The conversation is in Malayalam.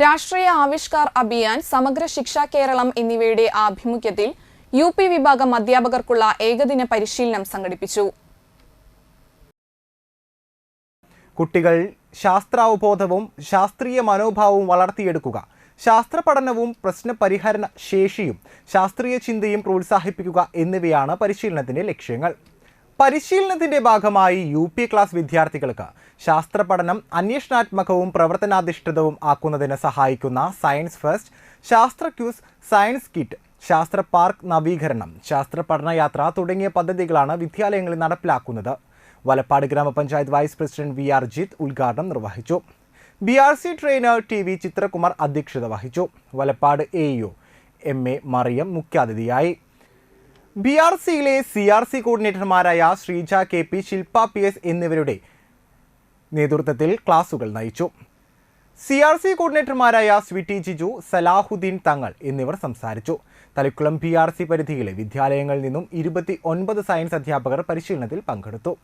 രാഷ്ട്രീയ ആവിഷ്കാർ അഭിയാൻ, സമഗ്ര ശിക്ഷ കേരളം എന്നിവയുടെ ആഭിമുഖ്യത്തിൽ UP വിഭാഗം അധ്യാപകർക്കുള്ള ഏകദിന പരിശീലനം സംഘടിപ്പിച്ചു. കുട്ടികൾ ശാസ്ത്രാവബോധവും ശാസ്ത്രീയ മനോഭാവവും വളർത്തിയെടുക്കുക, ശാസ്ത്ര പഠനവും പ്രശ്നപരിഹരണ ശേഷിയും ശാസ്ത്രീയ ചിന്തയും പ്രോത്സാഹിപ്പിക്കുക എന്നിവയാണ് പരിശീലനത്തിന്റെ ലക്ഷ്യങ്ങൾ. പരിശീലനത്തിന്റെ ഭാഗമായി UP ക്ലാസ് വിദ്യാർത്ഥികൾക്ക് ശാസ്ത്ര പഠനം അന്വേഷണാത്മകവും പ്രവർത്തനാധിഷ്ഠിതവും ആക്കുന്നതിന് സഹായിക്കുന്ന സയൻസ് ഫെസ്റ്റ്, ശാസ്ത്ര ക്യൂസ്, സയൻസ് കിറ്റ്, ശാസ്ത്ര പാർക്ക് നവീകരണം, ശാസ്ത്ര പഠനയാത്ര തുടങ്ങിയ പദ്ധതികളാണ് വിദ്യാലയങ്ങളിൽ നടപ്പിലാക്കുന്നത്. വലപ്പാട് ഗ്രാമപഞ്ചായത്ത് വൈസ് പ്രസിഡന്റ് VR ജിത്ത് ഉദ്ഘാടനം നിർവഹിച്ചു. BRC ട്രെയിനർ TV ചിത്രകുമാർ അധ്യക്ഷത വഹിച്ചു. വലപ്പാട് AEO MA മറിയം മുഖ്യാതിഥിയായി. BRCയിലെ CRC കോർഡിനേറ്റർമാരായ ശ്രീജ KP, ശില്പ PS എന്നിവരുടെ നേതൃത്വത്തിൽ ക്ലാസുകൾ നയിച്ചു. CRC കോർഡിനേറ്റർമാരായ സ്വീറ്റി ജിജു, സലാഹുദ്ദീൻ തങ്ങൾ എന്നിവർ സംസാരിച്ചു. തളിക്കുളം BRC പരിധിയിലെ വിദ്യാലയങ്ങളിൽ നിന്നും 29 സയൻസ് അധ്യാപകർ പരിശീലനത്തിൽ പങ്കെടുത്തു.